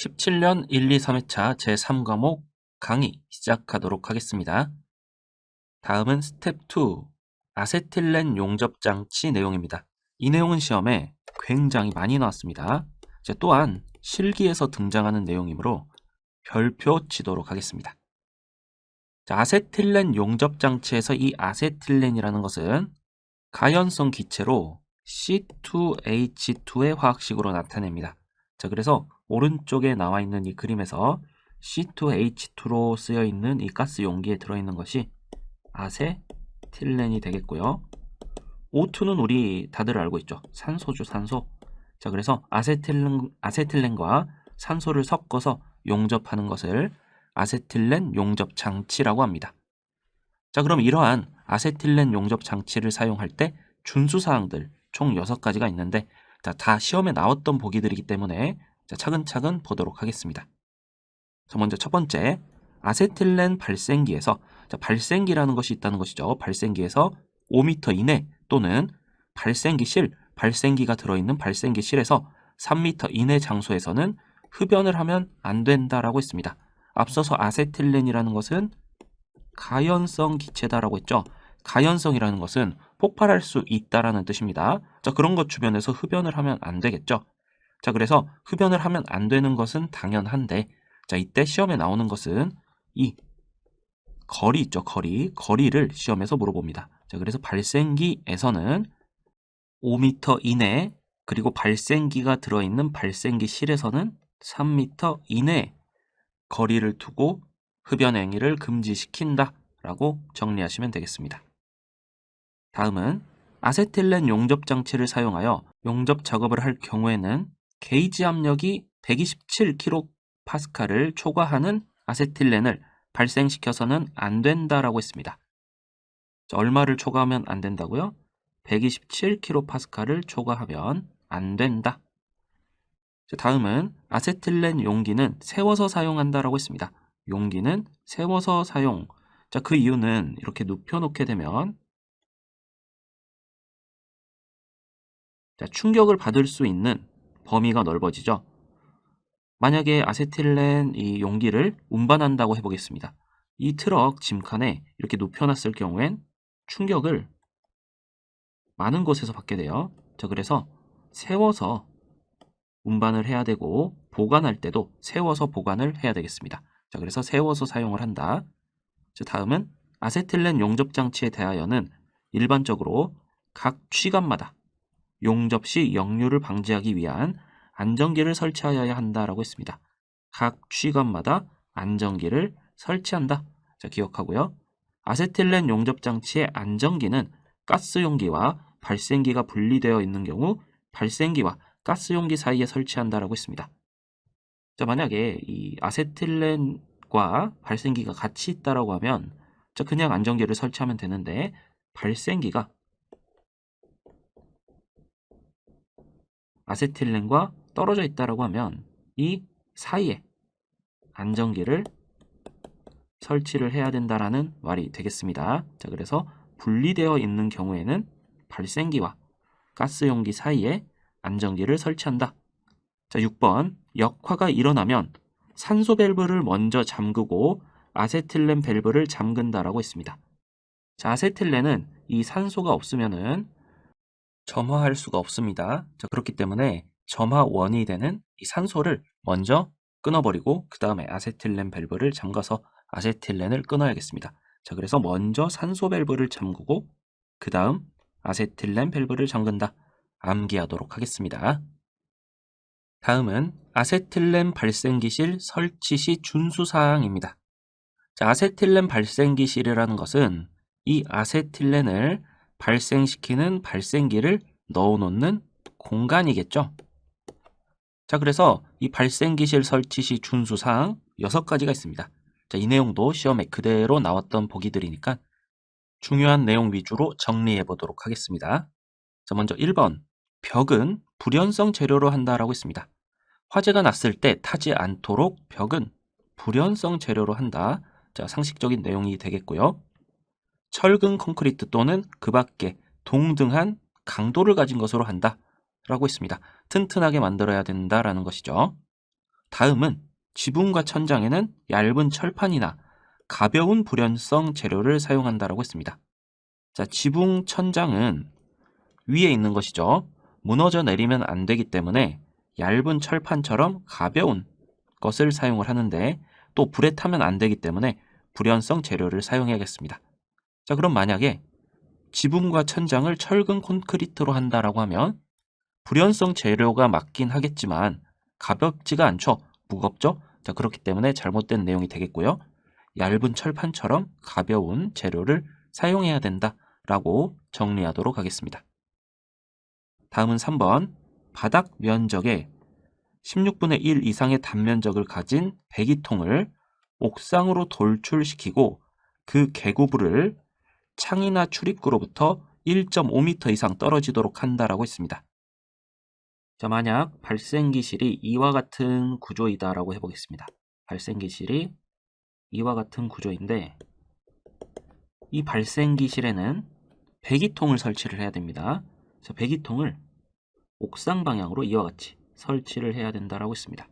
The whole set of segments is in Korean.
17년 1, 2, 3회차 제3과목 강의 시작하도록 하겠습니다. 다음은 스텝 2, 아세틸렌 용접장치 내용입니다. 이 내용은 시험에 굉장히 많이 나왔습니다. 또한 실기에서 등장하는 내용이므로 별표 치도록 하겠습니다. 아세틸렌 용접장치에서 이 아세틸렌이라는 것은 가연성 기체로 C2H2의 화학식으로 나타냅니다. 그래서 오른쪽에 나와 있는 이 그림에서 C2H2로 쓰여 있는 이 가스 용기에 들어있는 것이 아세틸렌이 되겠고요. O2는 우리 다들 알고 있죠. 산소죠, 산소. 그래서 아세틸렌과 산소를 섞어서 용접하는 것을 아세틸렌 용접 장치라고 합니다. 그럼 이러한 아세틸렌 용접 장치를 사용할 때 준수사항들 총 6가지가 있는데 다 시험에 나왔던 보기들이기 때문에 차근차근 보도록 하겠습니다. 먼저 첫 번째, 아세틸렌 발생기에서 발생기라는 것이 있다는 것이죠. 발생기에서 5m 이내 또는 발생기가 들어있는 발생기실에서 3m 이내 장소에서는 흡연을 하면 안 된다라고 했습니다. 앞서서 아세틸렌이라는 것은 가연성 기체다라고 했죠. 가연성이라는 것은 폭발할 수 있다라는 뜻입니다. 그런 것 주변에서 흡연을 하면 안 되겠죠. 그래서 흡연을 하면 안 되는 것은 당연한데 이때 시험에 나오는 것은 이 거리 있죠. 거리를 시험에서 물어봅니다. 그래서 발생기에서는 5m 이내, 그리고 발생기가 들어있는 발생기실에서는 3m 이내 거리를 두고 흡연 행위를 금지시킨다 라고 정리하시면 되겠습니다. 다음은 아세틸렌 용접 장치를 사용하여 용접 작업을 할 경우에는 게이지 압력이 127kPa를 초과하는 아세틸렌을 발생시켜서는 안 된다라고 했습니다. 얼마를 초과하면 안 된다고요? 127kPa를 초과하면 안 된다. 다음은 아세틸렌 용기는 세워서 사용한다라고 했습니다. 용기는 세워서 사용. 그 이유는 이렇게 눕혀놓게 되면 충격을 받을 수 있는 범위가 넓어지죠. 만약에 아세틸렌 이 용기를 운반한다고 해보겠습니다. 이 트럭 짐칸에 이렇게 눕혀놨을 경우엔 충격을 많은 곳에서 받게 돼요. 그래서 세워서 운반을 해야 되고 보관할 때도 세워서 보관을 해야 되겠습니다. 그래서 세워서 사용을 한다. 다음은 아세틸렌 용접 장치에 대하여는 일반적으로 각 취관마다 용접 시 역류를 방지하기 위한 안전기를 설치하여야 한다라고 했습니다. 각 취관마다 안전기를 설치한다. 기억하고요. 아세틸렌 용접 장치의 안전기는 가스용기와 발생기가 분리되어 있는 경우 발생기와 가스용기 사이에 설치한다라고 했습니다. 만약에 이 아세틸렌과 발생기가 같이 있다라고 하면 그냥 안전기를 설치하면 되는데 발생기가 아세틸렌과 떨어져 있다라고 하면 이 사이에 안전기를 설치를 해야 된다라는 말이 되겠습니다. 그래서 분리되어 있는 경우에는 발생기와 가스용기 사이에 안전기를 설치한다. 6번, 역화가 일어나면 산소 밸브를 먼저 잠그고 아세틸렌 밸브를 잠근다라고 했습니다. 아세틸렌은 이 산소가 없으면은 점화할 수가 없습니다. 그렇기 때문에 점화 원이 되는 이 산소를 먼저 끊어버리고 그 다음에 아세틸렌 밸브를 잠가서 아세틸렌을 끊어야겠습니다. 그래서 먼저 산소 밸브를 잠그고 그 다음 아세틸렌 밸브를 잠근다. 암기하도록 하겠습니다. 다음은 아세틸렌 발생기실 설치 시 준수사항입니다. 아세틸렌 발생기실이라는 것은 이 아세틸렌을 발생시키는 발생기를 넣어놓는 공간이겠죠. 그래서 이 발생기실 설치 시 준수사항 6가지가 있습니다. 이 내용도 시험에 그대로 나왔던 보기들이니까 중요한 내용 위주로 정리해 보도록 하겠습니다. 먼저 1번, 벽은 불연성 재료로 한다라고 했습니다. 화재가 났을 때 타지 않도록 벽은 불연성 재료로 한다. 상식적인 내용이 되겠고요. 철근 콘크리트 또는 그 밖에 동등한 강도를 가진 것으로 한다 라고 했습니다. 튼튼하게 만들어야 된다라는 것이죠. 다음은 지붕과 천장에는 얇은 철판이나 가벼운 불연성 재료를 사용한다라고 했습니다. 자, 지붕, 천장은 위에 있는 것이죠. 무너져 내리면 안 되기 때문에 얇은 철판처럼 가벼운 것을 사용을 하는데, 또 불에 타면 안 되기 때문에 불연성 재료를 사용해야겠습니다. 자, 그럼 만약에 지붕과 천장을 철근 콘크리트로 한다라고 하면 불연성 재료가 맞긴 하겠지만 가볍지가 않죠. 무겁죠. 자, 그렇기 때문에 잘못된 내용이 되겠고요. 얇은 철판처럼 가벼운 재료를 사용해야 된다라고 정리하도록 하겠습니다. 다음은 3번. 바닥 면적의 16분의 1 이상의 단면적을 가진 배기통을 옥상으로 돌출시키고 그 계구부를 창이나 출입구로부터 1.5m 이상 떨어지도록 한다라고 했습니다. 자, 만약 발생기실이 이와 같은 구조이다라고 해보겠습니다. 발생기실이 이와 같은 구조인데, 이 발생기실에는 배기통을 설치를 해야 됩니다. 그래서 배기통을 옥상 방향으로 이와 같이 설치를 해야 된다라고 했습니다.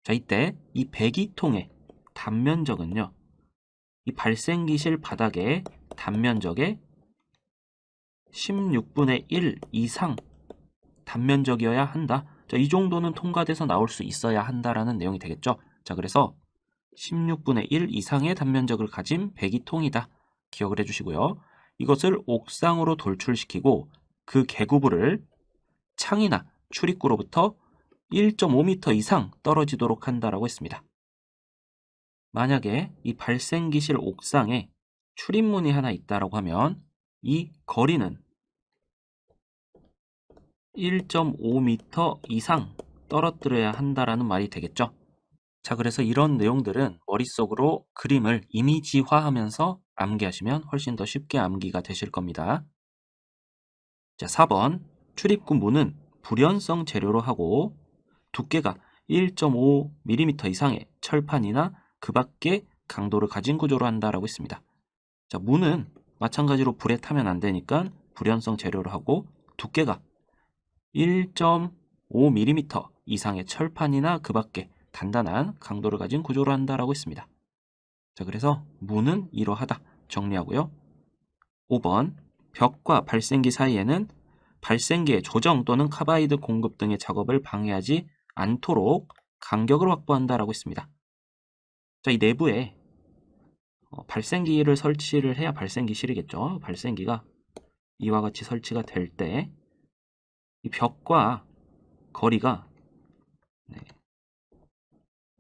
자, 이때 이 배기통의 단면적은요, 이 발생기실 바닥의 단면적의 16분의 1 이상 단면적이어야 한다. 자, 이 정도는 통과돼서 나올 수 있어야 한다라는 내용이 되겠죠. 자, 그래서 16분의 1 이상의 단면적을 가진 배기통이다. 기억을 해주시고요. 이것을 옥상으로 돌출시키고 그 계구부를 창이나 출입구로부터 1.5m 이상 떨어지도록 한다라고 했습니다. 만약에 이 발생기실 옥상에 출입문이 하나 있다라고 하면 이 거리는 1.5m 이상 떨어뜨려야 한다라는 말이 되겠죠. 자, 그래서 이런 내용들은 머릿속으로 그림을 이미지화하면서 암기하시면 훨씬 더 쉽게 암기가 되실 겁니다. 자, 4번. 출입구 문은 불연성 재료로 하고 두께가 1.5mm 이상의 철판이나 그 밖의 강도를 가진 구조로 한다라고 했습니다. 자, 문은 마찬가지로 불에 타면 안 되니까 불연성 재료로 하고 두께가 1.5mm 이상의 철판이나 그 밖의 단단한 강도를 가진 구조로 한다라고 했습니다. 자, 그래서 문은 이러하다 정리하고요. 5번. 벽과 발생기 사이에는 발생기의 조정 또는 카바이드 공급 등의 작업을 방해하지 않도록 간격을 확보한다라고 했습니다. 자, 이 내부에 발생기를 설치를 해야 발생기실이겠죠. 발생기가 이와 같이 설치가 될 때 이 벽과 거리가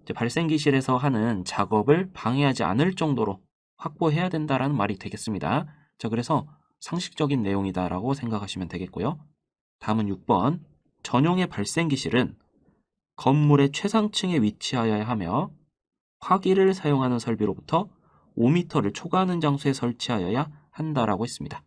이제 발생기실에서 하는 작업을 방해하지 않을 정도로 확보해야 된다라는 말이 되겠습니다. 자, 그래서 상식적인 내용이다라고 생각하시면 되겠고요. 다음은 6번. 전용의 발생기실은 건물의 최상층에 위치하여야 하며 화기를 사용하는 설비로부터 5m를 초과하는 장소에 설치하여야 한다라고 했습니다.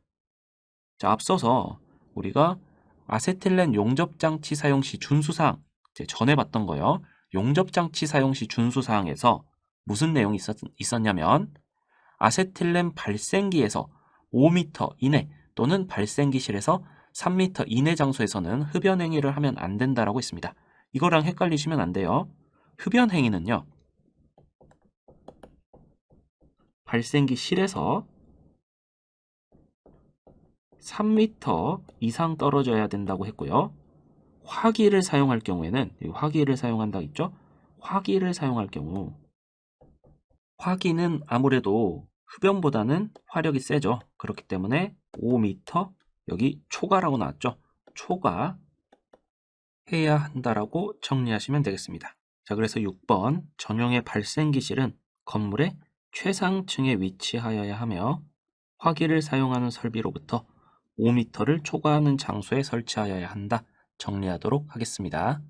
자, 앞서서 우리가 아세틸렌 용접장치 사용 시 준수사항, 전에 봤던 거요. 용접장치 사용 시 준수사항에서 무슨 내용이 있었냐면 아세틸렌 발생기에서 5m 이내 또는 발생기실에서 3m 이내 장소에서는 흡연 행위를 하면 안 된다라고 했습니다. 이거랑 헷갈리시면 안 돼요. 흡연 행위는요, 발생기실에서 3m 이상 떨어져야 된다고 했고요. 화기를 사용할 경우에는, 화기를 사용한다고 했죠? 화기를 사용할 경우 화기는 아무래도 흡연보다는 화력이 세죠. 그렇기 때문에 5m, 여기 초과라고 나왔죠. 초과 해야 한다라고 정리하시면 되겠습니다. 자, 그래서 6번. 전용의 발생기실은 건물의 최상층에 위치하여야 하며 화기를 사용하는 설비로부터 5m를 초과하는 장소에 설치하여야 한다. 정리하도록 하겠습니다.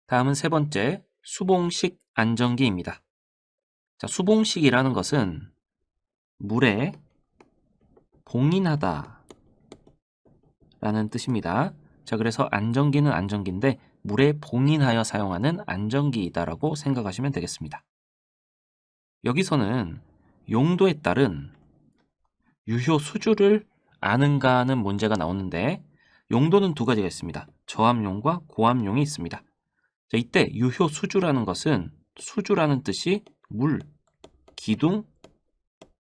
다음은 세 번째, 수봉식 안정기입니다. 자, 수봉식이라는 것은 물에 봉인하다 라는 뜻입니다. 자, 그래서 안정기는 안정기인데 물에 봉인하여 사용하는 안정기이다라고 생각하시면 되겠습니다. 여기서는 용도에 따른 유효 수주를 아는가 하는 문제가 나오는데 용도는 두 가지가 있습니다. 저압용과 고압용이 있습니다. 자, 이때 유효 수주라는 것은 수주라는 뜻이 물, 기둥,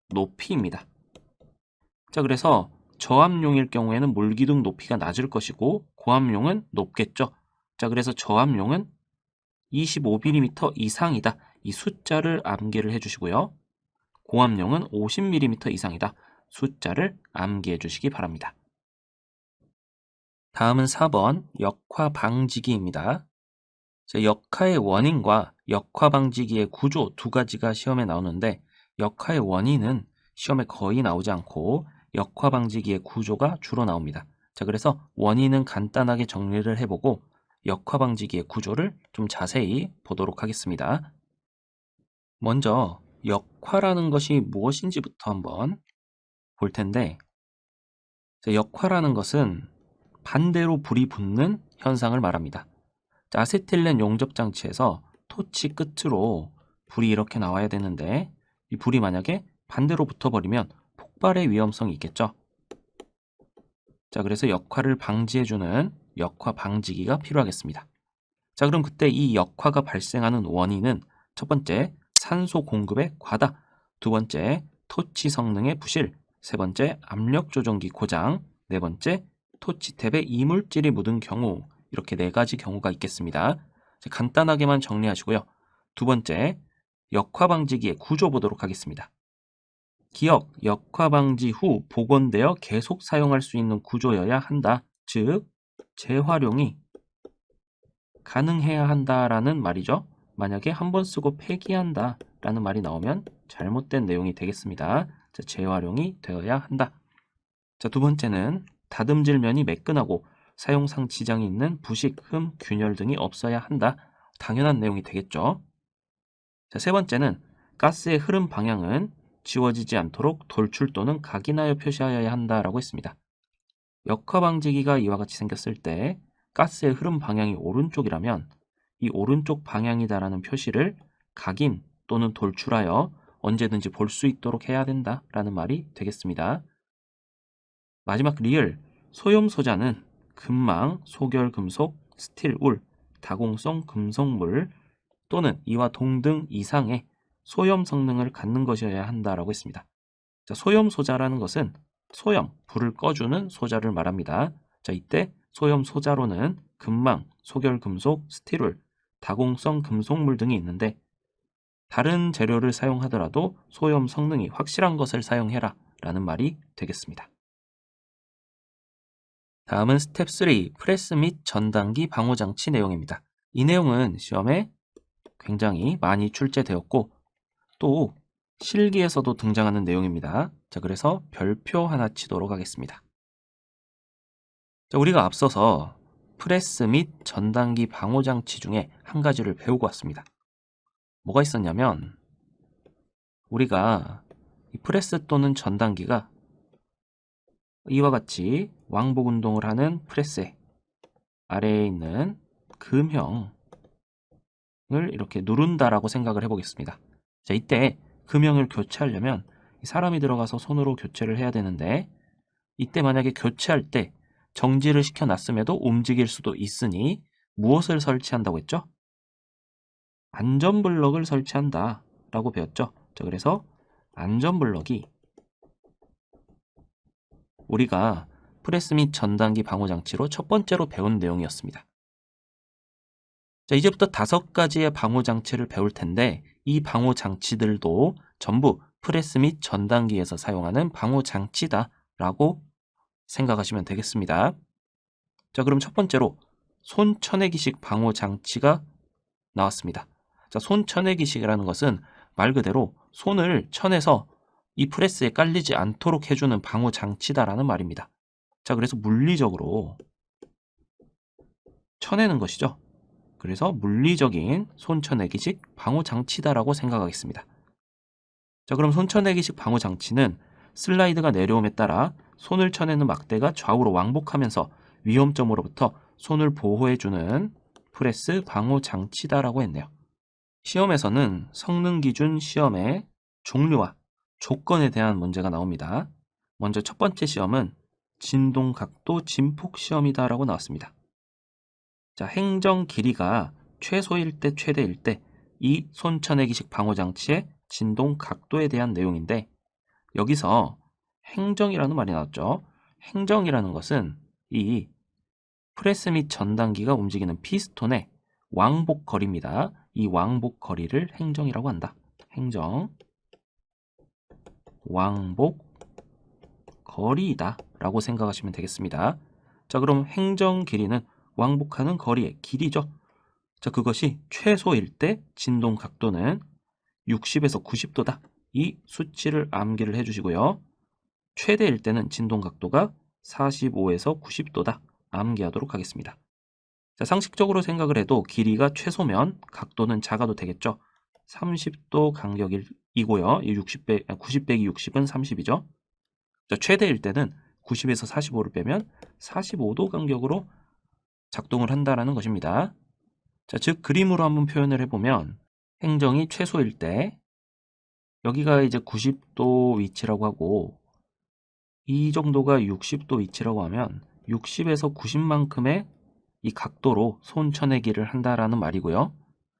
높이입니다. 자, 그래서 저압용일 경우에는 물기둥 높이가 낮을 것이고 고압용은 높겠죠. 자, 그래서 저압용은 25mm 이상이다. 이 숫자를 암기를 해주시고요. 고압용은 50mm 이상이다. 숫자를 암기해 주시기 바랍니다. 다음은 4번 역화 방지기입니다. 자, 역화의 원인과 역화 방지기의 구조 두 가지가 시험에 나오는데 역화의 원인은 시험에 거의 나오지 않고 역화 방지기의 구조가 주로 나옵니다. 자, 그래서 원인은 간단하게 정리를 해보고 역화 방지기의 구조를 좀 자세히 보도록 하겠습니다. 먼저 역화라는 것이 무엇인지부터 한번 볼 텐데, 자, 역화라는 것은 반대로 불이 붙는 현상을 말합니다. 자, 아세틸렌 용접 장치에서 토치 끝으로 불이 이렇게 나와야 되는데 이 불이 만약에 반대로 붙어버리면 폭발의 위험성이 있겠죠. 자, 그래서 역화를 방지해주는 역화 방지기가 필요하겠습니다. 자, 그럼 그때 이 역화가 발생하는 원인은 첫 번째, 산소 공급의 과다, 두 번째, 토치 성능의 부실, 세 번째, 압력 조정기 고장, 네 번째, 토치 탭에 이물질이 묻은 경우, 이렇게 네 가지 경우가 있겠습니다. 자, 간단하게만 정리하시고요. 두 번째, 역화 방지기의 구조 보도록 하겠습니다. 기억, 역화 방지 후 복원되어 계속 사용할 수 있는 구조여야 한다. 즉, 재활용이 가능해야 한다라는 말이죠. 만약에 한 번 쓰고 폐기한다 라는 말이 나오면 잘못된 내용이 되겠습니다. 자, 재활용이 되어야 한다. 자, 두 번째는 다듬질 면이 매끈하고 사용상 지장이 있는 부식, 흠, 균열 등이 없어야 한다. 당연한 내용이 되겠죠. 자, 세 번째는 가스의 흐름 방향은 지워지지 않도록 돌출 또는 각인하여 표시하여야 한다라고 했습니다. 역화 방지기가 이와 같이 생겼을 때 가스의 흐름 방향이 오른쪽이라면 이 오른쪽 방향이다라는 표시를 각인 또는 돌출하여 언제든지 볼 수 있도록 해야 된다라는 말이 되겠습니다. 마지막 리을, 소염 소자는 금망, 소결금속, 스틸, 울, 다공성 금속물 또는 이와 동등 이상의 소염 성능을 갖는 것이어야 한다라고 했습니다. 자, 소염 소자라는 것은 소염, 불을 꺼주는 소자를 말합니다. 자, 이때 소염 소자로는 금망, 소결금속, 스틸울, 다공성 금속물 등이 있는데 다른 재료를 사용하더라도 소염 성능이 확실한 것을 사용해라 라는 말이 되겠습니다. 다음은 스텝 3, 프레스 및 전단기 방호장치 내용입니다. 이 내용은 시험에 굉장히 많이 출제되었고 또 실기에서도 등장하는 내용입니다. 자, 그래서 별표 하나 치도록 하겠습니다. 자, 우리가 앞서서 프레스 및 전단기 방호장치 중에 한 가지를 배우고 왔습니다. 뭐가 있었냐면 우리가 이 프레스 또는 전단기가 이와 같이 왕복 운동을 하는 프레스에 아래에 있는 금형을 이렇게 누른다라고 생각을 해보겠습니다. 자, 이때 금형을 교체하려면 사람이 들어가서 손으로 교체를 해야 되는데 이때 만약에 교체할 때 정지를 시켜놨음에도 움직일 수도 있으니 무엇을 설치한다고 했죠? 안전블럭을 설치한다 라고 배웠죠. 자, 그래서 안전블럭이 우리가 프레스 및 전단기 방호장치로 첫 번째로 배운 내용이었습니다. 자, 이제부터 5가지의 방호장치를 배울 텐데 이 방호장치들도 전부 프레스 및 전단기에서 사용하는 방호장치다 라고 생각하시면 되겠습니다. 자, 그럼 첫 번째로 손쳐내기식 방호장치가 나왔습니다. 자, 손쳐내기식이라는 것은 말 그대로 손을 쳐내서 이 프레스에 깔리지 않도록 해주는 방호장치다라는 말입니다. 자, 그래서 물리적으로 쳐내는 것이죠. 그래서 물리적인 손쳐내기식 방호장치다라고 생각하겠습니다. 자, 그럼 손쳐내기식 방호장치는 슬라이드가 내려옴에 따라 손을 쳐내는 막대가 좌우로 왕복하면서 위험점으로부터 손을 보호해주는 프레스 방호장치다라고 했네요. 시험에서는 성능기준 시험의 종류와 조건에 대한 문제가 나옵니다. 먼저 첫 번째 시험은 진동각도 진폭 시험이다라고 나왔습니다. 자, 행정 길이가 최소일 때, 최대일 때 이 손쳐내기식 방호장치의 진동 각도에 대한 내용인데, 여기서 행정이라는 말이 나왔죠. 행정이라는 것은 이 프레스 및 전단기가 움직이는 피스톤의 왕복 거리입니다. 이 왕복 거리를 행정이라고 한다. 행정, 왕복 거리이다 라고 생각하시면 되겠습니다. 자, 그럼 행정 길이는 왕복하는 거리의 길이죠. 자, 그것이 최소일 때 진동 각도는 60에서 90도다. 이 수치를 암기를 해주시고요. 최대일 때는 진동 각도가 45에서 90도다. 암기하도록 하겠습니다. 자, 상식적으로 생각을 해도 길이가 최소면 각도는 작아도 되겠죠. 30도 간격이고요. 90 빼기 60은 30이죠. 자, 최대일 때는 90에서 45를 빼면 45도 간격으로 작동을 한다라는 것입니다. 자, 즉 그림으로 한번 표현을 해보면 행정이 최소일 때 여기가 이제 90도 위치라고 하고 이 정도가 60도 위치라고 하면 60에서 90만큼의 이 각도로 손쳐내기를 한다라는 말이고요.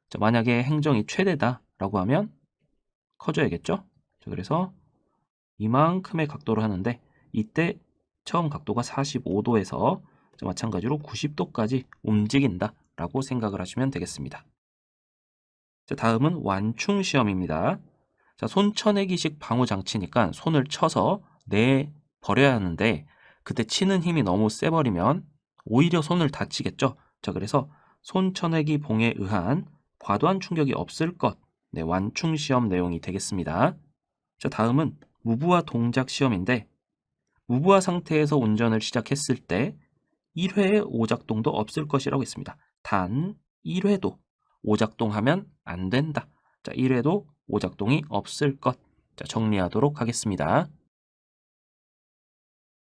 자, 만약에 행정이 최대다라고 하면 커져야겠죠. 자, 그래서 이만큼의 각도로 하는데 이때 처음 각도가 45도에서 마찬가지로 90도까지 움직인다 라고 생각을 하시면 되겠습니다. 자, 다음은 완충 시험입니다. 자, 손쳐내기식 방호 장치니까 손을 쳐서 내버려야 하는데 그때 치는 힘이 너무 세버리면 오히려 손을 다치겠죠. 자, 그래서 손쳐내기 봉에 의한 과도한 충격이 없을 것, 완충 시험 내용이 되겠습니다. 자, 다음은 무부하 동작 시험인데 무부하 상태에서 운전을 시작했을 때 1회의 오작동도 없을 것이라고 했습니다. 단 1회도 오작동하면 안 된다. 자, 1회도 오작동이 없을 것. 자, 정리하도록 하겠습니다.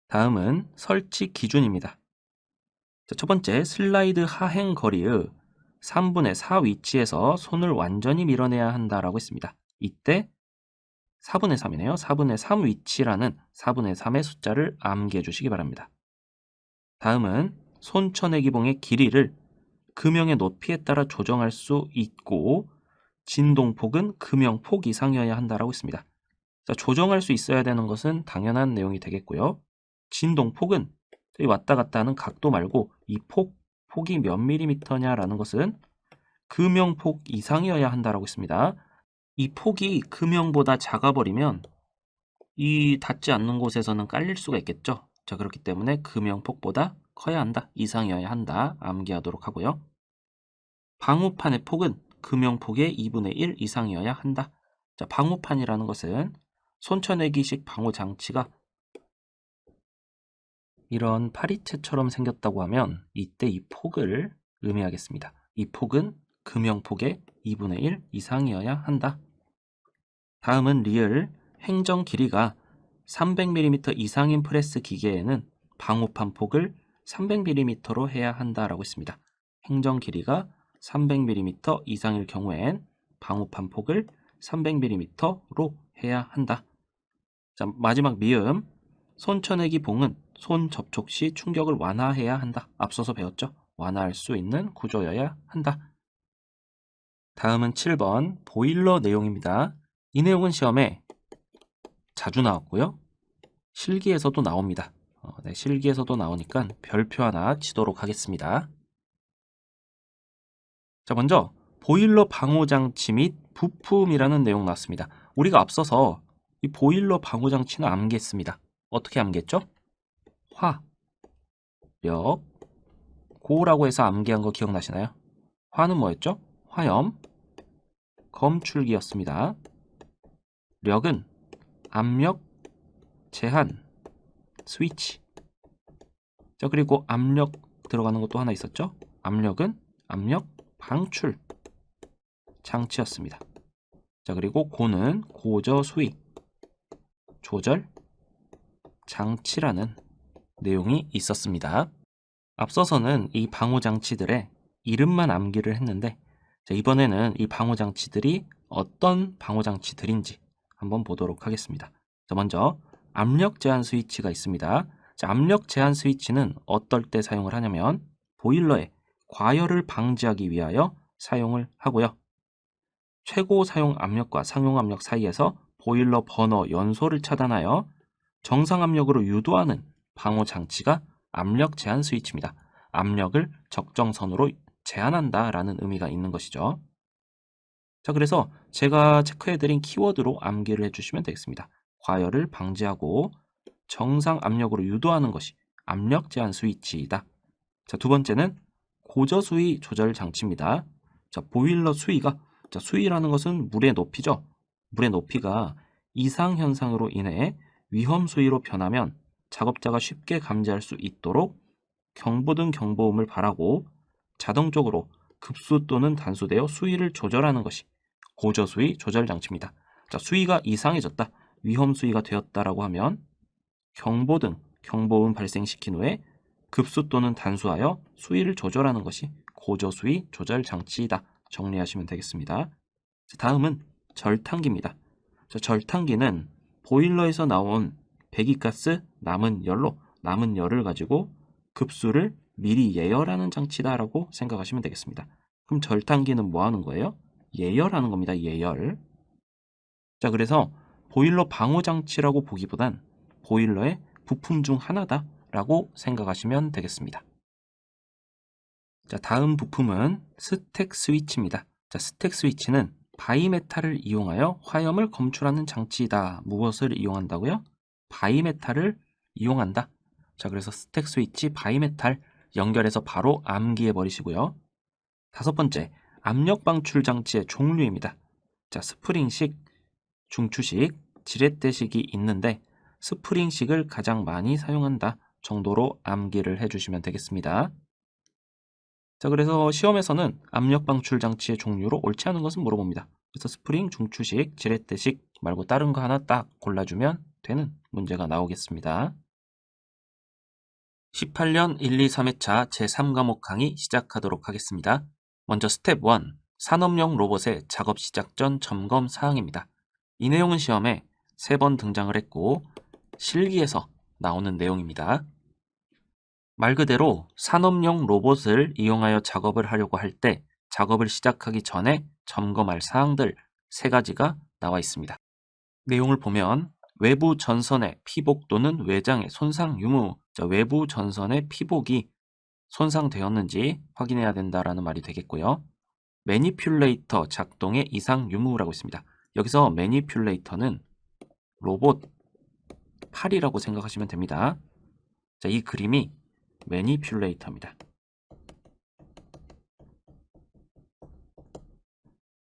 다음은 설치 기준입니다. 자, 첫 번째, 슬라이드 하행 거리의 3분의 4 위치에서 손을 완전히 밀어내야 한다라고 했습니다. 이때 4분의 3이네요. 4분의 3 위치라는 4분의 3의 숫자를 암기해 주시기 바랍니다. 다음은 손쳐내기 봉의 길이를 금형의 높이에 따라 조정할 수 있고 진동폭은 금형폭 이상이어야 한다라고 했습니다. 자, 조정할 수 있어야 되는 것은 당연한 내용이 되겠고요. 진동폭은 왔다 갔다 하는 각도 말고 이 폭이 몇 밀리미터냐라는 것은 금형폭 이상이어야 한다라고 했습니다. 이 폭이 금형보다 작아버리면 이 닿지 않는 곳에서는 깔릴 수가 있겠죠. 자, 그렇기 때문에 금형폭보다 커야 한다, 이상이어야 한다, 암기하도록 하고요. 방호판의 폭은 금형폭의 2분의 1 이상이어야 한다. 자, 방호판이라는 것은 손쳐내기식 방호 장치가 이런 파리채처럼 생겼다고 하면 이때 이 폭을 의미하겠습니다. 이 폭은 금형폭의 2분의 1 이상이어야 한다. 다음은 리을, 행정 길이가 300mm 이상인 프레스 기계에는 방호판 폭을 300mm로 해야 한다라고 했습니다. 행정 길이가 300mm 이상일 경우엔 방호판 폭을 300mm로 해야 한다. 자, 마지막 미음, 손쳐내기 봉은 손 접촉 시 충격을 완화해야 한다. 앞서서 배웠죠? 완화할 수 있는 구조여야 한다. 다음은 7번 보일러 내용입니다. 이 내용은 시험에 자주 나왔고요. 실기에서도 나옵니다. 실기에서도 나오니까 별표 하나 치도록 하겠습니다. 자, 먼저 보일러 방호장치 및 부품이라는 내용 나왔습니다. 우리가 앞서서 이 보일러 방호장치는 암기했습니다. 어떻게 암기했죠? 화, 력, 고라고 해서 암기한 거 기억나시나요? 화는 뭐였죠? 화염, 검출기였습니다. 력은 압력, 제한, 스위치. 자, 그리고 압력 들어가는 것도 하나 있었죠? 압력은 압력, 방출, 장치였습니다. 자, 그리고 고는 고저 수위, 조절, 장치라는 내용이 있었습니다. 앞서서는 이 방호장치들의 이름만 암기를 했는데, 자, 이번에는 이 방호장치들이 어떤 방호장치들인지 한번 보도록 하겠습니다. 자, 먼저 압력 제한 스위치가 있습니다. 자, 압력 제한 스위치는 어떨 때 사용을 하냐면 보일러의 과열을 방지하기 위하여 사용을 하고요. 최고 사용 압력과 상용 압력 사이에서 보일러 버너 연소를 차단하여 정상 압력으로 유도하는 방호 장치가 압력 제한 스위치입니다. 압력을 적정선으로 제한한다라는 의미가 있는 것이죠. 자, 그래서 제가 체크해드린 키워드로 암기를 해주시면 되겠습니다. 과열을 방지하고 정상 압력으로 유도하는 것이 압력 제한 스위치이다. 자, 두 번째는 고저 수위 조절 장치입니다. 자, 보일러 수위가, 자, 수위라는 것은 물의 높이죠. 물의 높이가 이상 현상으로 인해 위험 수위로 변하면 작업자가 쉽게 감지할 수 있도록 경보등 경보음을 발하고 자동적으로 급수 또는 단수되어 수위를 조절하는 것이 고저 수위 조절 장치입니다. 자, 수위가 이상해졌다, 위험 수위가 되었다라고 하면 경보등 경보음 발생시킨 후에 급수 또는 단수하여 수위를 조절하는 것이 고저 수위 조절 장치이다. 정리하시면 되겠습니다. 다음은 절탕기입니다. 절탕기는 보일러에서 나온 배기가스 남은 열을 가지고 급수를 미리 예열하는 장치다라고 생각하시면 되겠습니다. 그럼 절탕기는 뭐 하는 거예요? 예열하는 겁니다. 예열. 자, 그래서 보일러 방호 장치라고 보기보단 보일러의 부품 중 하나다라고 생각하시면 되겠습니다. 자, 다음 부품은 스택 스위치입니다. 자, 스택 스위치는 바이메탈을 이용하여 화염을 검출하는 장치이다. 무엇을 이용한다고요? 바이메탈을 이용한다. 자, 그래서 스택 스위치 바이메탈 연결해서 바로 암기해 버리시고요. 다섯 번째, 압력 방출 장치의 종류입니다. 자, 스프링식, 중추식, 지렛대식이 있는데 스프링식을 가장 많이 사용한다 정도로 암기를 해주시면 되겠습니다. 자, 그래서 시험에서는 압력 방출 장치의 종류로 옳지 않은 것은 물어봅니다. 그래서 스프링, 중추식, 지렛대식 말고 다른 거 하나 딱 골라주면 되는 문제가 나오겠습니다. 18년 1, 2, 3회차 제3과목 강의 시작하도록 하겠습니다. 먼저 스텝 1, 산업용 로봇의 작업 시작 전 점검 사항입니다. 이 내용은 시험에 3번 등장을 했고 실기에서 나오는 내용입니다. 말 그대로 산업용 로봇을 이용하여 작업을 하려고 할 때 작업을 시작하기 전에 점검할 사항들 3가지가 나와 있습니다. 내용을 보면 외부 전선의 피복 또는 외장의 손상 유무, 외부 전선의 피복이 손상되었는지 확인해야 된다라는 말이 되겠고요. 매니퓰레이터 작동의 이상 유무라고 있습니다. 여기서 매니퓰레이터는 로봇 팔이라고 생각하시면 됩니다. 자, 이 그림이 매니퓰레이터입니다.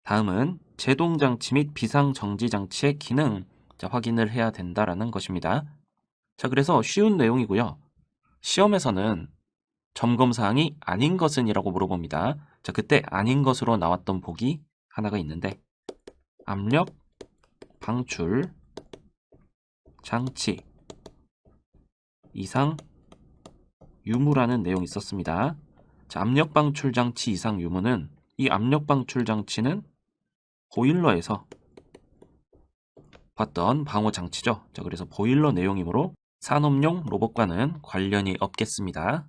다음은 제동장치 및 비상정지장치의 기능, 자, 확인을 해야 된다라는 것입니다. 자, 그래서 쉬운 내용이고요. 시험에서는 점검사항이 아닌 것은 이라고 물어봅니다. 자, 그때 아닌 것으로 나왔던 보기 하나가 있는데 압력 방출 장치 이상 유무라는 내용이 있었습니다. 자, 압력 방출 장치 이상 유무는 이 압력 방출 장치는 보일러에서 봤던 방호 장치죠. 자, 그래서 보일러 내용이므로 산업용 로봇과는 관련이 없겠습니다.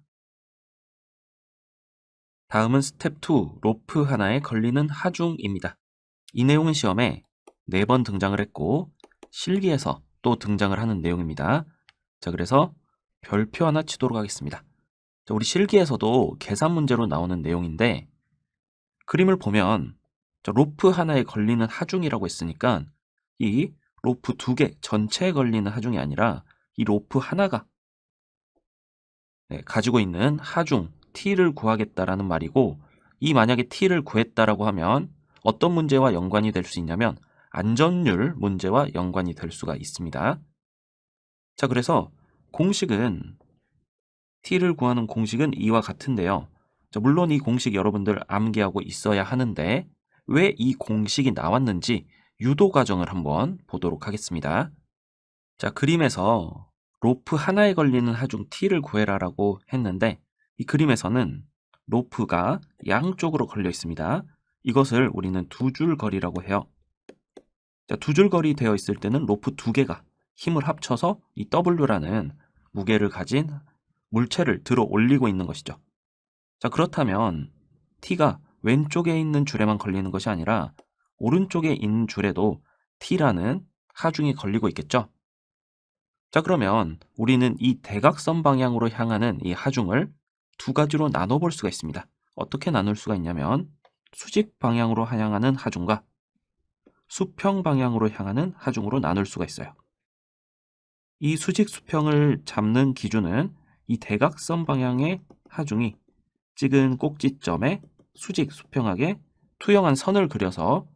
다음은 스텝 2, 로프 하나에 걸리는 하중입니다. 이 내용은 시험에 4번 등장을 했고 실기에서 또 등장을 하는 내용입니다. 자, 그래서 별표 하나 치도록 하겠습니다. 자, 우리 실기에서도 계산 문제로 나오는 내용인데 그림을 보면 로프 하나에 걸리는 하중이라고 했으니까 이 로프 2개 전체에 걸리는 하중이 아니라 이 로프 하나가 가지고 있는 하중 T를 구하겠다라는 말이고, 이 만약에 T를 구했다라고 하면 어떤 문제와 연관이 될 수 있냐면 안전율 문제와 연관이 될 수가 있습니다. 자, 그래서 공식은 T를 구하는 공식은 이와 같은데요. 자, 물론 이 공식 여러분들 암기하고 있어야 하는데 왜 이 공식이 나왔는지 유도 과정을 한번 보도록 하겠습니다. 자, 그림에서 로프 하나에 걸리는 하중 T를 구해라라고 했는데 이 그림에서는 로프가 양쪽으로 걸려 있습니다. 이것을 우리는 2줄 거리라고 해요. 자, 2줄 거리 되어 있을 때는 로프 2개가 힘을 합쳐서 이 W라는 무게를 가진 물체를 들어 올리고 있는 것이죠. 자, 그렇다면 T가 왼쪽에 있는 줄에만 걸리는 것이 아니라 오른쪽에 있는 줄에도 T라는 하중이 걸리고 있겠죠? 자, 그러면 우리는 이 대각선 방향으로 향하는 이 하중을 두 가지로 나눠볼 수가 있습니다. 어떻게 나눌 수가 있냐면 수직 방향으로 향하는 하중과 수평 방향으로 향하는 하중으로 나눌 수가 있어요. 이 수직 수평을 잡는 기준은 이 대각선 방향의 하중이 찍은 꼭지점에 수직 수평하게 투영한 선을 그려서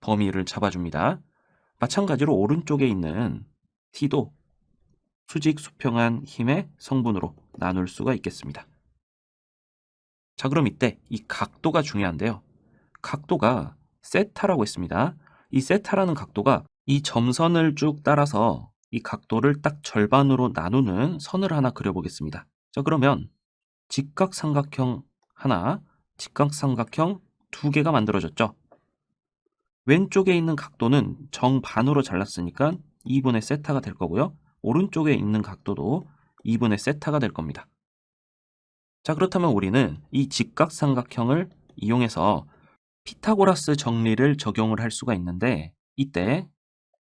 범위를 잡아줍니다. 마찬가지로 오른쪽에 있는 T도 수직 수평한 힘의 성분으로 나눌 수가 있겠습니다. 자, 그럼 이때 이 각도가 중요한데요. 각도가 세타라고 했습니다. 이 세타라는 각도가 이 점선을 쭉 따라서 이 각도를 딱 절반으로 나누는 선을 하나 그려보겠습니다. 자, 그러면 직각삼각형 하나, 직각삼각형 두 개가 만들어졌죠. 왼쪽에 있는 각도는 정반으로 잘랐으니까 2분의 세타가 될 거고요. 오른쪽에 있는 각도도 2분의 세타가 될 겁니다. 자, 그렇다면 우리는 이 직각삼각형을 이용해서 피타고라스 정리를 적용을 할 수가 있는데, 이때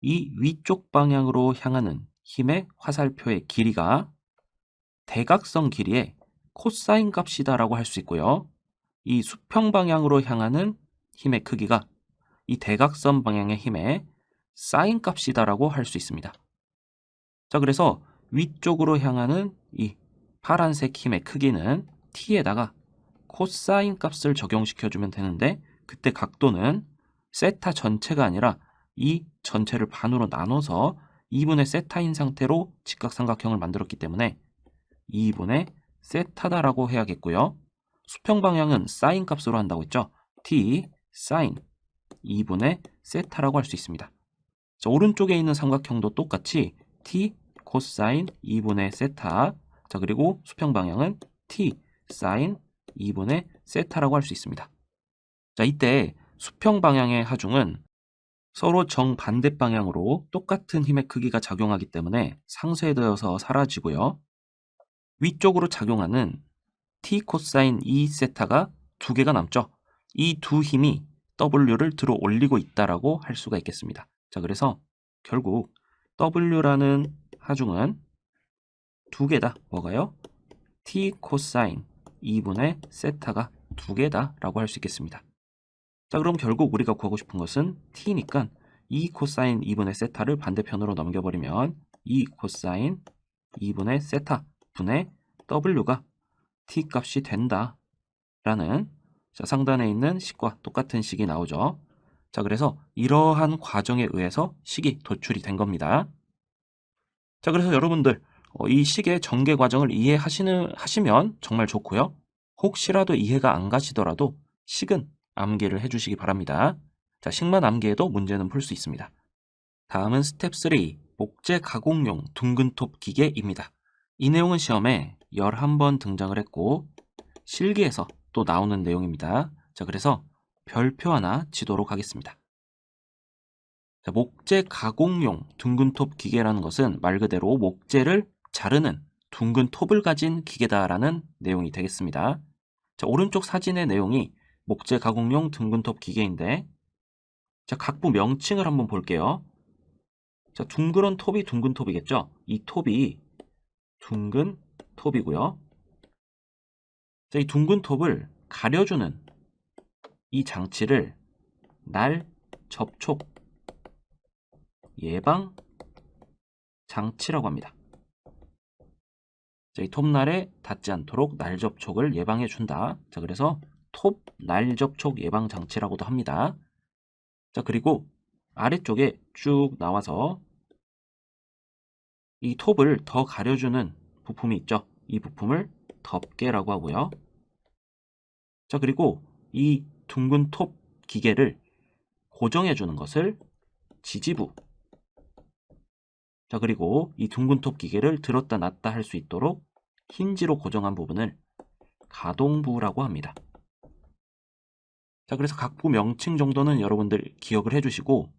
이 위쪽 방향으로 향하는 힘의 화살표의 길이가 대각선 길이의 코사인 값이다라고 할 수 있고요. 이 수평 방향으로 향하는 힘의 크기가 이 대각선 방향의 힘의 사인 값이다라고 할 수 있습니다. 자, 그래서 위쪽으로 향하는 이 파란색 힘의 크기는 t에다가 코사인 값을 적용시켜주면 되는데, 그때 각도는 세타 전체가 아니라 이 전체를 반으로 나눠서 2분의 세타인 상태로 직각삼각형을 만들었기 때문에 2분의 세타다라고 해야겠고요. 수평 방향은 사인 값으로 한다고 했죠. t 사인 2분의 세타라고 할 수 있습니다. 자, 오른쪽에 있는 삼각형도 똑같이 t 코사인 2분의 세타, 자, 그리고 수평 방향은 t 사인 2분의 세타라고 할 수 있습니다. 자, 이때 수평 방향의 하중은 서로 정반대 방향으로 똑같은 힘의 크기가 작용하기 때문에 상쇄되어서 사라지고요. 위쪽으로 작용하는 t 코사인 2세타가 두 개가 남죠. 이 두 힘이 W를 들어 올리고 있다라고 할 수가 있겠습니다. 자, 그래서 결국 W라는 하중은 두 개다. 뭐가요? t 코사인 2분의 세타가 두 개다라고 할 수 있겠습니다. 자, 그럼 결국 우리가 구하고 싶은 것은 t니까 2 코사인 2분의 세타를 반대편으로 넘겨버리면 2 코사인 2분의 세타 분의 w가 t 값이 된다라는, 자, 상단에 있는 식과 똑같은 식이 나오죠. 자, 그래서 이러한 과정에 의해서 식이 도출이 된 겁니다. 자, 그래서 여러분들 이 식의 전개 과정을 이해하시면 정말 좋고요. 혹시라도 이해가 안 가시더라도 식은 암기를 해주시기 바랍니다. 자, 식만 암기해도 문제는 풀 수 있습니다. 다음은 스텝 3, 목재 가공용 둥근톱 기계입니다. 이 내용은 시험에 11번 등장을 했고 실기에서 또 나오는 내용입니다. 자, 그래서 별표 하나 지도록 하겠습니다. 자, 목재 가공용 둥근톱 기계라는 것은 말 그대로 목재를 자르는 둥근 톱을 가진 기계다라는 내용이 되겠습니다. 자, 오른쪽 사진의 내용이 목재 가공용 둥근톱 기계인데, 자, 각부 명칭을 한번 볼게요. 자, 둥그런 톱이 둥근 톱이겠죠? 이 톱이 둥근 톱이고요. 자, 이 둥근 톱을 가려주는 이 장치를 날 접촉 예방 장치라고 합니다. 자, 이 톱날에 닿지 않도록 날 접촉을 예방해 준다. 자, 그래서 톱 날 접촉 예방 장치라고도 합니다. 자, 그리고 아래쪽에 쭉 나와서 이 톱을 더 가려주는 부품이 있죠. 이 부품을 덮개라고 하고요. 자, 그리고 이 둥근 톱 기계를 고정해 주는 것을 지지부. 자, 그리고 이 둥근 톱 기계를 들었다 놨다 할 수 있도록 힌지로 고정한 부분을 가동부라고 합니다. 자, 그래서 각부 명칭 정도는 여러분들 기억을 해주시고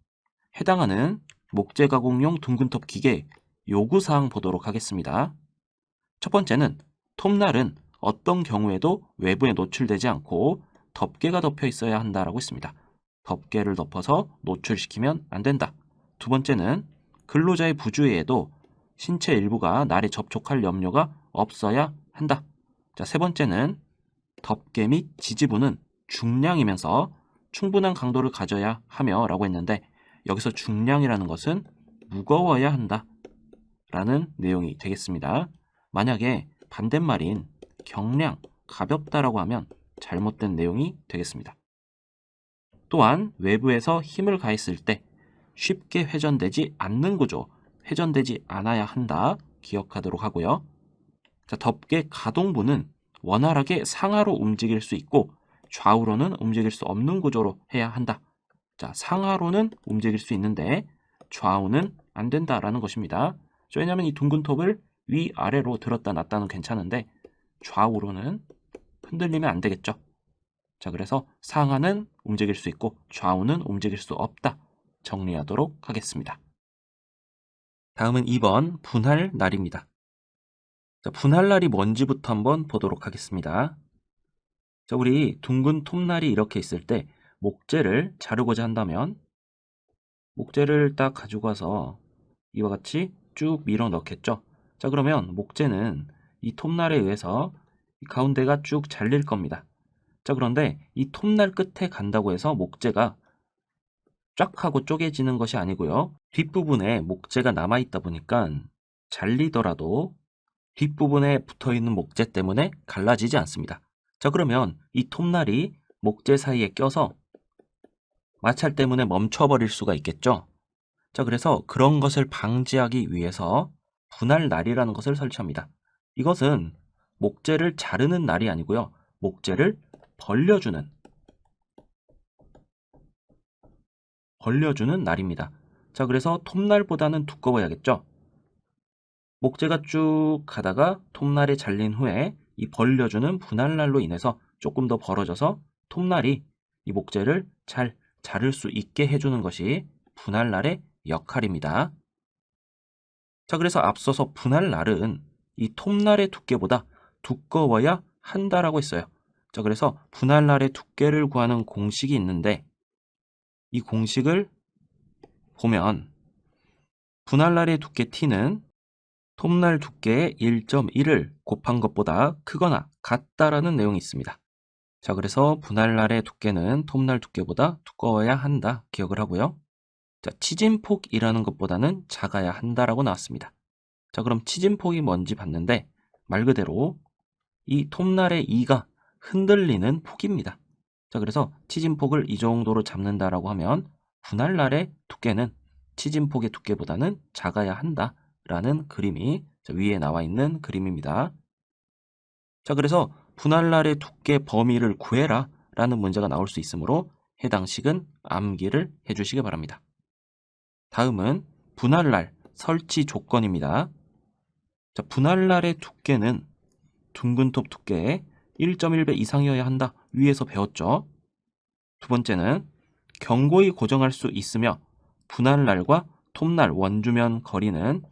해당하는 목재 가공용 둥근 톱 기계 요구사항 보도록 하겠습니다. 첫 번째는 톱날은 어떤 경우에도 외부에 노출되지 않고 덮개가 덮여 있어야 한다라고 했습니다. 덮개를 덮어서 노출시키면 안 된다. 두 번째는 근로자의 부주의에도 신체 일부가 날에 접촉할 염려가 없어야 한다. 자, 세 번째는 덮개 및 지지부는 중량이면서 충분한 강도를 가져야 하며 라고 했는데 여기서 중량이라는 것은 무거워야 한다 라는 내용이 되겠습니다. 만약에 반대말인 경량, 가볍다라고 하면 잘못된 내용이 되겠습니다. 또한 외부에서 힘을 가했을 때 쉽게 회전되지 않는 구조, 회전되지 않아야 한다 기억하도록 하고요. 자, 덮개 가동부는 원활하게 상하로 움직일 수 있고 좌우로는 움직일 수 없는 구조로 해야 한다. 자, 상하로는 움직일 수 있는데 좌우는 안 된다라는 것입니다. 왜냐하면 이 둥근 톱을 위아래로 들었다 놨다는 괜찮은데 좌우로는 흔들리면 안 되겠죠. 자, 그래서 상하는 움직일 수 있고 좌우는 움직일 수 없다. 정리하도록 하겠습니다. 다음은 2번 분할 날입니다. 자, 분할 날이 뭔지부터 한번 보도록 하겠습니다. 자, 우리 둥근 톱날이 이렇게 있을 때 목재를 자르고자 한다면 목재를 딱 가지고 와서 이와 같이 쭉 밀어 넣겠죠. 자, 그러면 목재는 이 톱날에 의해서 이 가운데가 쭉 잘릴 겁니다. 자, 그런데 이 톱날 끝에 간다고 해서 목재가 쫙 하고 쪼개지는 것이 아니고요. 뒷부분에 목재가 남아있다 보니까 잘리더라도 뒷부분에 붙어있는 목재 때문에 갈라지지 않습니다. 자, 그러면 이 톱날이 목재 사이에 껴서 마찰 때문에 멈춰버릴 수가 있겠죠. 자, 그래서 그런 것을 방지하기 위해서 분할 날이라는 것을 설치합니다. 이것은 목재를 자르는 날이 아니고요. 목재를 벌려주는 날입니다. 자, 그래서 톱날보다는 두꺼워야겠죠. 목재가 쭉 가다가 톱날이 잘린 후에 이 벌려주는 분할날로 인해서 조금 더 벌어져서 톱날이 이 목재를 잘 자를 수 있게 해주는 것이 분할날의 역할입니다. 자, 그래서 앞서서 분할날은 이 톱날의 두께보다 두꺼워야 한다라고 했어요. 자, 그래서 분할날의 두께를 구하는 공식이 있는데 이 공식을 보면 분할날의 두께 T는 톱날 두께의 1.1을 곱한 것보다 크거나 같다라는 내용이 있습니다. 자, 그래서 분할날의 두께는 톱날 두께보다 두꺼워야 한다 기억을 하고요. 자, 치진폭이라는 것보다는 작아야 한다라고 나왔습니다. 자, 그럼 치진폭이 뭔지 봤는데 말 그대로 이 톱날의 이가 흔들리는 폭입니다. 자, 그래서 치진폭을 이 정도로 잡는다라고 하면 분할날의 두께는 치진폭의 두께보다는 작아야 한다라는 그림이 위에 나와 있는 그림입니다. 자, 그래서 분할날의 두께 범위를 구해라 라는 문제가 나올 수 있으므로 해당 식은 암기를 해주시기 바랍니다. 다음은 분할날 설치 조건입니다. 자, 분할날의 두께는 둥근 톱 두께의 1.1배 이상이어야 한다. 위에서 배웠죠. 두 번째는 견고히 고정할 수 있으며 분할날과 톱날 원주면 거리는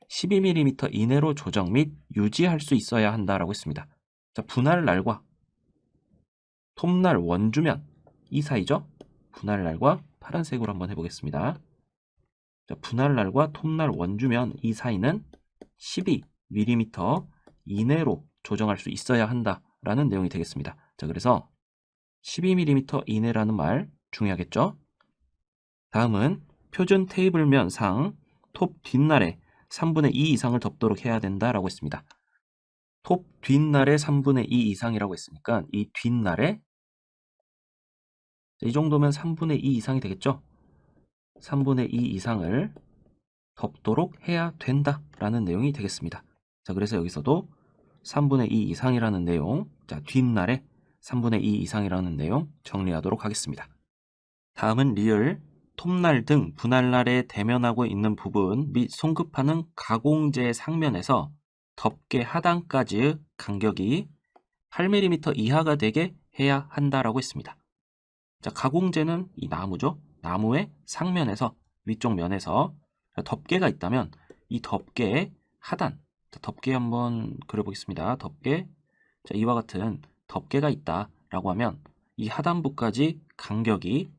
12mm 이내로 조정 및 유지할 수 있어야 한다라고 했습니다. 자, 분할날과 톱날 원주면 이 사이죠. 분할날과 파란색으로 한번 해보겠습니다. 자, 분할날과 톱날 원주면 이 사이는 12mm 이내로 조정할 수 있어야 한다라는 내용이 되겠습니다. 자, 그래서 12mm 이내라는 말 중요하겠죠? 다음은 표준 테이블면상 톱 뒷날에 3분의 2 이상을 덮도록 해야 된다라고 했습니다. 톱 뒷날에 3분의 2 이상이라고 했으니까 이 뒷날에 이 정도면 3분의 2 이상이 되겠죠? 3분의 2 이상을 덮도록 해야 된다라는 내용이 되겠습니다. 자, 그래서 여기서도 3분의 2 이상이라는 내용, 자, 뒷날에 3분의 2 이상이라는 내용 정리하도록 하겠습니다. 다음은 리을, 톱날 등 분할날에 대면하고 있는 부분 및 송급하는 가공재 상면에서 덮개 하단까지의 간격이 8mm 이하가 되게 해야 한다라고 했습니다. 자, 가공재는 이 나무죠. 나무의 상면에서 위쪽 면에서 덮개가 있다면 이 덮개의 하단, 자, 덮개 한번 그려보겠습니다. 덮개, 자, 이와 같은 덮개가 있다라고 하면 이 하단부까지 간격이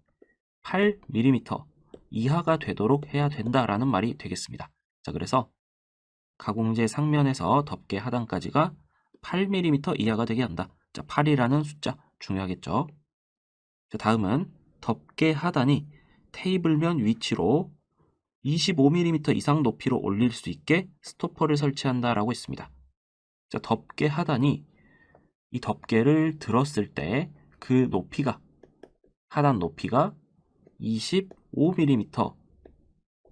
8mm 이하가 되도록 해야 된다라는 말이 되겠습니다. 자, 그래서 가공재 상면에서 덮개 하단까지가 8mm 이하가 되게 한다. 자, 8이라는 숫자 중요하겠죠. 자, 다음은 덮개 하단이 테이블면 위치로 25mm 이상 높이로 올릴 수 있게 스토퍼를 설치한다라고 했습니다. 자, 덮개 하단이 이 덮개를 들었을 때 그 높이가 하단 높이가 25mm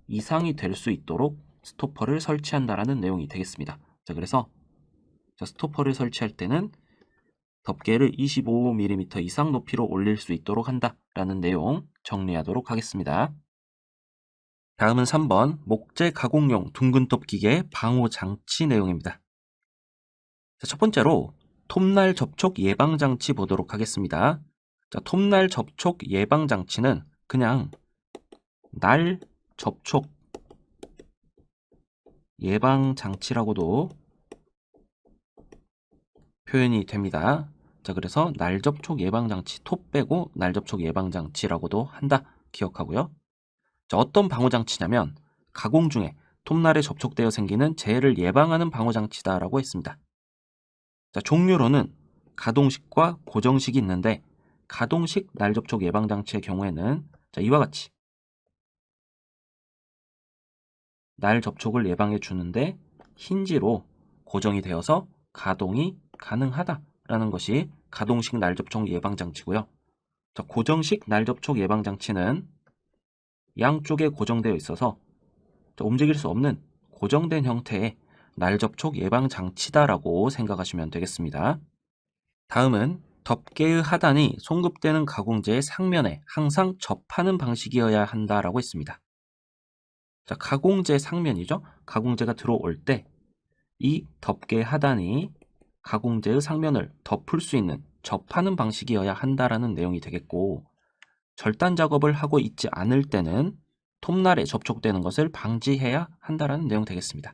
이상이 될 수 있도록 스토퍼를 설치한다라는 내용이 되겠습니다. 자, 그래서 스토퍼를 설치할 때는 덮개를 25mm 이상 높이로 올릴 수 있도록 한다라는 내용 정리하도록 하겠습니다. 다음은 3번 목재 가공용 둥근톱 기계 방호 장치 내용입니다. 자, 첫 번째로 톱날 접촉 예방 장치 보도록 하겠습니다. 자, 톱날 접촉 예방 장치는 그냥 날 접촉 예방 장치라고도 표현이 됩니다. 자, 그래서 날 접촉 예방 장치, 톱 빼고 날 접촉 예방 장치라고도 한다. 기억하고요. 자, 어떤 방호 장치냐면 가공 중에 톱날에 접촉되어 생기는 재해를 예방하는 방호 장치다라고 했습니다. 자, 종류로는 가동식과 고정식이 있는데 가동식 날 접촉 예방 장치의 경우에는 자, 이와 같이 날 접촉을 예방해 주는데 힌지로 고정이 되어서 가동이 가능하다라는 것이 가동식 날 접촉 예방 장치고요. 자, 고정식 날 접촉 예방 장치는 양쪽에 고정되어 있어서 움직일 수 없는 고정된 형태의 날 접촉 예방 장치다라고 생각하시면 되겠습니다. 다음은 덮개의 하단이 송급되는 가공재의 상면에 항상 접하는 방식이어야 한다라고 했습니다. 자, 가공재 상면이죠. 가공재가 들어올 때 이 덮개 하단이 가공재의 상면을 덮을 수 있는 접하는 방식이어야 한다라는 내용이 되겠고, 절단 작업을 하고 있지 않을 때는 톱날에 접촉되는 것을 방지해야 한다라는 내용 되겠습니다.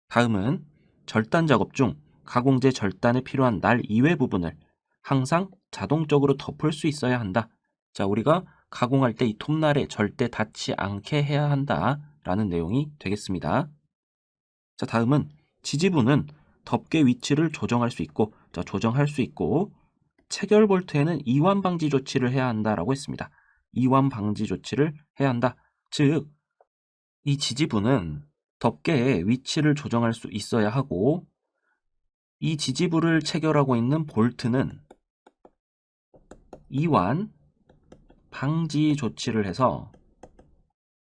다음은 절단 작업 중 가공재 절단에 필요한 날 이외 부분을 항상 자동적으로 덮을 수 있어야 한다. 자, 우리가 가공할 때 이 톱날에 절대 닿지 않게 해야 한다라는 내용이 되겠습니다. 자, 다음은 지지부는 덮개 위치를 조정할 수 있고, 조정할 수 있고, 체결 볼트에는 이완 방지 조치를 해야 한다라고 했습니다. 이완 방지 조치를 해야 한다. 즉, 이 지지부는 덮개의 위치를 조정할 수 있어야 하고, 이 지지부를 체결하고 있는 볼트는 이완 방지 조치를 해서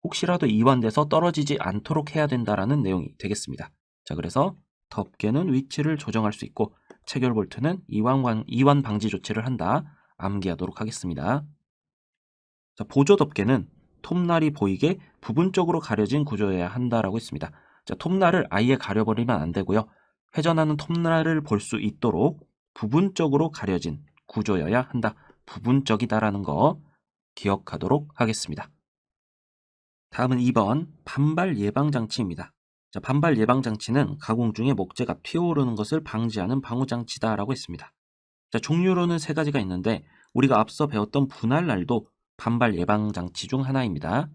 혹시라도 이완돼서 떨어지지 않도록 해야 된다라는 내용이 되겠습니다. 자, 그래서 덮개는 위치를 조정할 수 있고 체결 볼트는 이완 방지 조치를 한다. 암기하도록 하겠습니다. 자, 보조 덮개는 톱날이 보이게 부분적으로 가려진 구조여야 한다라고 했습니다. 자, 톱날을 아예 가려버리면 안 되고요. 회전하는 톱날을 볼 수 있도록 부분적으로 가려진 구조여야 한다. 부분적이다라는 거 기억하도록 하겠습니다. 다음은 2번 반발 예방 장치입니다. 자, 반발 예방 장치는 가공 중에 목재가 튀어오르는 것을 방지하는 방호 장치다라고 했습니다. 자, 종류로는 3가지가 있는데 우리가 앞서 배웠던 분할날도 반발 예방 장치 중 하나입니다.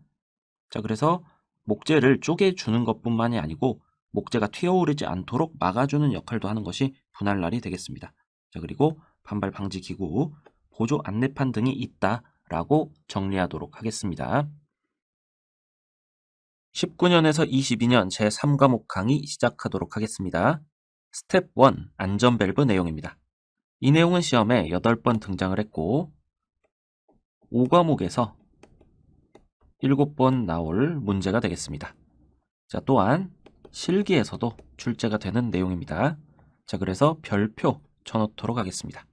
자, 그래서 목재를 쪼개주는 것뿐만이 아니고 목재가 튀어오르지 않도록 막아주는 역할도 하는 것이 분할날이 되겠습니다. 자, 그리고 반발 방지 기구, 보조 안내판 등이 있다라고 정리하도록 하겠습니다. 19년에서 22년 제3과목 강의 시작하도록 하겠습니다. 스텝 1 안전밸브 내용입니다. 이 내용은 시험에 8번 등장을 했고 5과목에서 7번 나올 문제가 되겠습니다. 자, 또한 실기에서도 출제가 되는 내용입니다. 자, 그래서 별표 쳐놓도록 하겠습니다.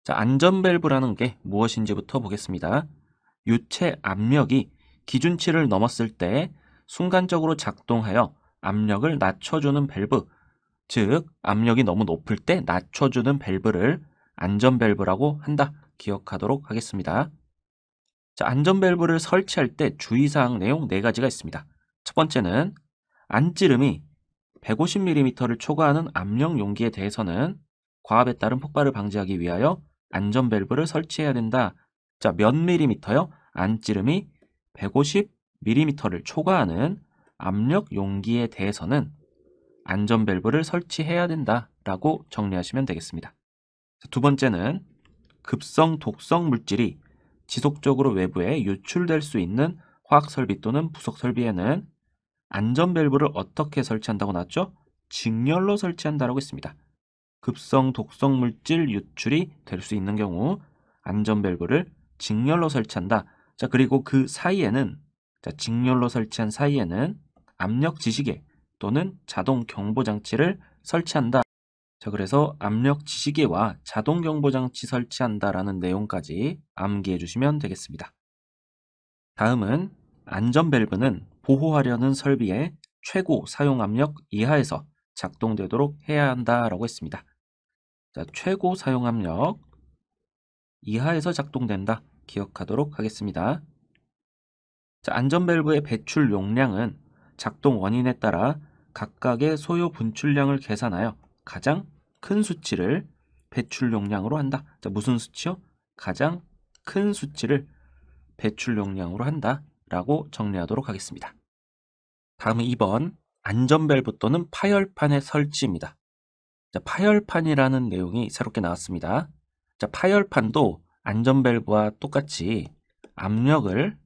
자, 안전밸브라는 게 무엇인지부터 보겠습니다. 유체 압력이 기준치를 넘었을 때 순간적으로 작동하여 압력을 낮춰주는 밸브, 즉 압력이 너무 높을 때 낮춰주는 밸브를 안전밸브라고 한다. 기억하도록 하겠습니다. 자, 안전밸브를 설치할 때 주의사항 내용 4가지가 있습니다. 첫 번째는 안찌름이 150mm를 초과하는 압력 용기에 대해서는 과압에 따른 폭발을 방지하기 위하여 안전 밸브를 설치해야 된다. 자, 몇 밀리미터요? 안찌름이 150mm를 초과하는 압력 용기에 대해서는 안전 밸브를 설치해야 된다라고 정리하시면 되겠습니다. 두 번째는 급성 독성 물질이 지속적으로 외부에 유출될 수 있는 화학 설비 또는 부속 설비에는 안전 밸브를 어떻게 설치한다고 나왔죠? 직렬로 설치한다라고 했습니다. 급성 독성 물질 유출이 될 수 있는 경우 안전 밸브를 직렬로 설치한다. 자, 그리고 그 사이에는 직렬로 설치한 사이에는 압력 지시계 또는 자동 경보 장치를 설치한다. 자, 그래서 압력 지시계와 자동 경보 장치 설치한다라는 내용까지 암기해 주시면 되겠습니다. 다음은 안전 밸브는 보호하려는 설비의 최고 사용 압력 이하에서 작동되도록 해야 한다라고 했습니다. 자, 최고 사용 압력 이하에서 작동된다. 기억하도록 하겠습니다. 자, 안전 밸브의 배출 용량은 작동 원인에 따라 각각의 소요 분출량을 계산하여 가장 큰 수치를 배출 용량으로 한다. 자, 무슨 수치요? 가장 큰 수치를 배출 용량으로 한다. 라고 정리하도록 하겠습니다. 다음은 2번 안전 밸브 또는 파열판의 설치입니다. 자, 파열판이라는 내용이 새롭게 나왔습니다. 자, 파열판도 안전 밸브와 똑같이 압력을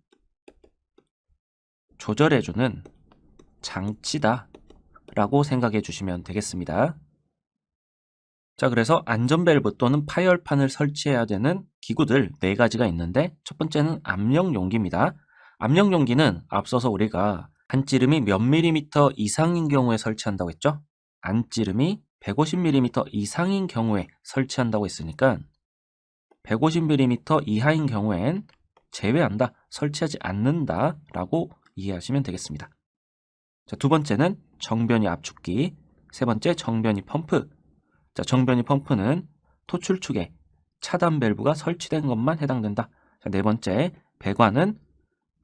조절해주는 장치다 라고 생각해 주시면 되겠습니다. 자, 그래서 안전 밸브 또는 파열판을 설치해야 되는 기구들 4가지가 있는데 첫 번째는 압력 용기입니다. 압력 용기는 앞서서 우리가 안찌름이 몇 밀리미터 이상인 경우에 설치한다고 했죠? 안찌름이 150mm 이상인 경우에 설치한다고 했으니까 150mm 이하인 경우엔 제외한다, 설치하지 않는다 라고 이해하시면 되겠습니다. 자, 두 번째는 정변이 압축기, 세 번째 정변이 펌프. 자, 정변이 펌프는 토출축에 차단 밸브가 설치된 것만 해당된다. 자, 네 번째 배관은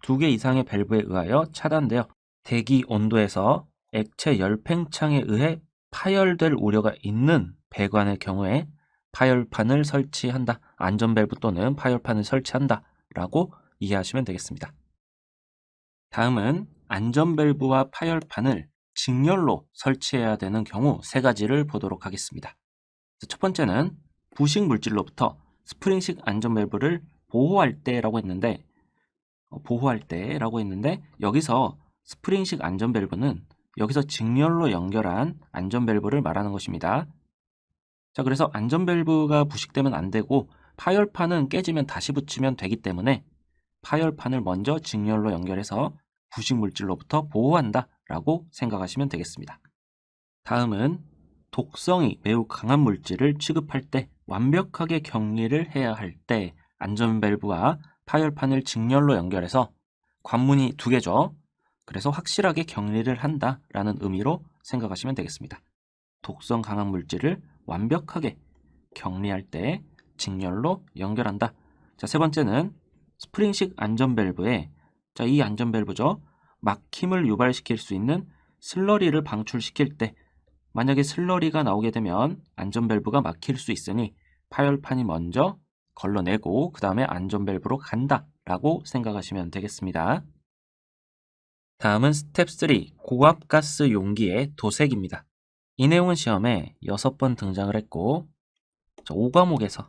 2개 이상의 밸브에 의하여 차단되어 대기 온도에서 액체 열팽창에 의해 파열될 우려가 있는 배관의 경우에 파열판을 설치한다. 안전 밸브 또는 파열판을 설치한다 라고 이해하시면 되겠습니다. 다음은 안전 밸브와 파열판을 직렬로 설치해야 되는 경우 3가지를 보도록 하겠습니다. 첫 번째는 부식 물질로부터 스프링식 안전 밸브를 보호할 때라고 했는데 여기서 스프링식 안전 밸브는 여기서 직렬로 연결한 안전 밸브를 말하는 것입니다. 자, 그래서 안전 밸브가 부식되면 안 되고 파열판은 깨지면 다시 붙이면 되기 때문에 파열판을 먼저 직렬로 연결해서 부식 물질로부터 보호한다 라고 생각하시면 되겠습니다. 다음은 독성이 매우 강한 물질을 취급할 때 완벽하게 격리를 해야 할 때 안전 밸브와 파열판을 직렬로 연결해서 관문이 2개죠. 그래서 확실하게 격리를 한다 라는 의미로 생각하시면 되겠습니다. 독성 강한 물질을 완벽하게 격리할 때 직렬로 연결한다. 자, 세 번째는 스프링식 안전 밸브에 이 안전 밸브죠. 막힘을 유발시킬 수 있는 슬러리를 방출시킬 때 만약에 슬러리가 나오게 되면 안전 밸브가 막힐 수 있으니 파열판이 먼저 걸러내고 그 다음에 안전 밸브로 간다 라고 생각하시면 되겠습니다. 다음은 스텝 3 고압가스 용기의 도색입니다. 이 내용은 시험에 6번 등장을 했고 5과목에서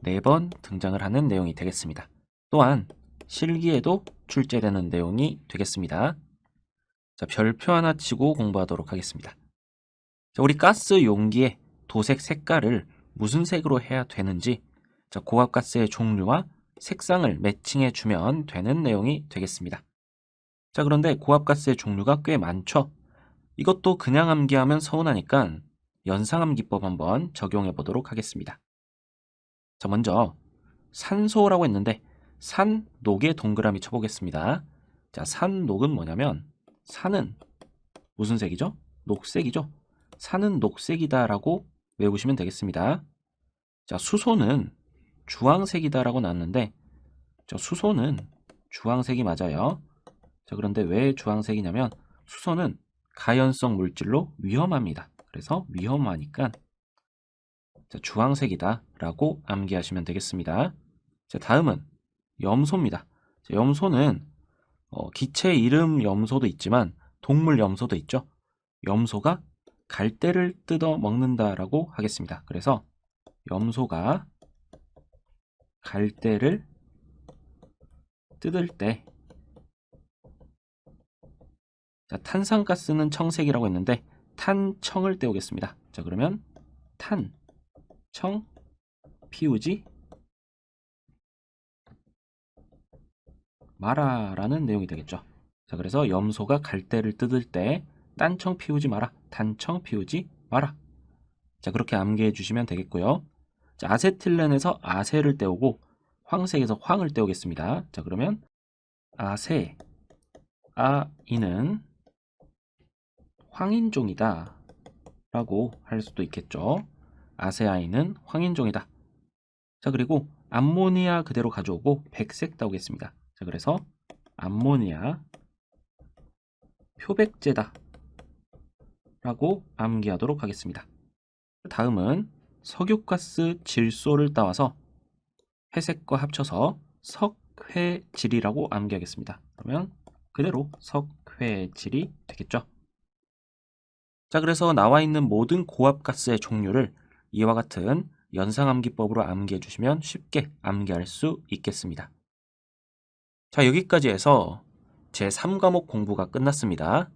4번 등장을 하는 내용이 되겠습니다. 또한 실기에도 출제되는 내용이 되겠습니다. 자, 별표 하나 치고 공부하도록 하겠습니다. 자, 우리 가스 용기의 도색 색깔을 무슨 색으로 해야 되는지 고압가스의 종류와 색상을 매칭해 주면 되는 내용이 되겠습니다. 자, 그런데 고압가스의 종류가 꽤 많죠. 이것도 그냥 암기하면 서운하니까 연상암기법 한번 적용해 보도록 하겠습니다. 자, 먼저 산소라고 했는데 산녹에 동그라미 쳐보겠습니다. 자, 산녹은 뭐냐면 산은 무슨 색이죠? 녹색이죠. 산은 녹색이다 라고 외우시면 되겠습니다. 자, 수소는 주황색이다 라고 나왔는데 수소는 주황색이 맞아요. 자, 그런데 왜 주황색이냐면 수소는 가연성 물질로 위험합니다. 그래서 위험하니까 자, 주황색이다 라고 암기하시면 되겠습니다. 자, 다음은 염소입니다. 자, 염소는 기체 이름 염소도 있지만 동물 염소도 있죠. 염소가 갈대를 뜯어 먹는다라고 하겠습니다. 그래서 염소가 갈대를 뜯을 때, 자, 탄산가스는 청색이라고 했는데 탄청을 떼오겠습니다. 자, 그러면 탄, 청, 피우지 마라라는 내용이 되겠죠. 자, 그래서 염소가 갈대를 뜯을 때 딴청 피우지 마라, 단청 피우지 마라. 자, 그렇게 암기해 주시면 되겠고요. 자, 아세틸렌에서 아세를 떼오고 황색에서 황을 떼오겠습니다. 자, 그러면 아세, 아이는 황인종이다 라고 할 수도 있겠죠. 아세아이는 황인종이다. 자, 그리고 암모니아 그대로 가져오고 백색 따오겠습니다. 자, 그래서 암모니아 표백제다 라고 암기하도록 하겠습니다. 다음은 석유가스 질소를 따와서 회색과 합쳐서 석회질이라고 암기하겠습니다. 그러면 그대로 석회질이 되겠죠. 자, 그래서 나와 있는 모든 고압가스의 종류를 이와 같은 연상암기법으로 암기해 주시면 쉽게 암기할 수 있겠습니다. 자, 여기까지 해서 제3과목 공부가 끝났습니다.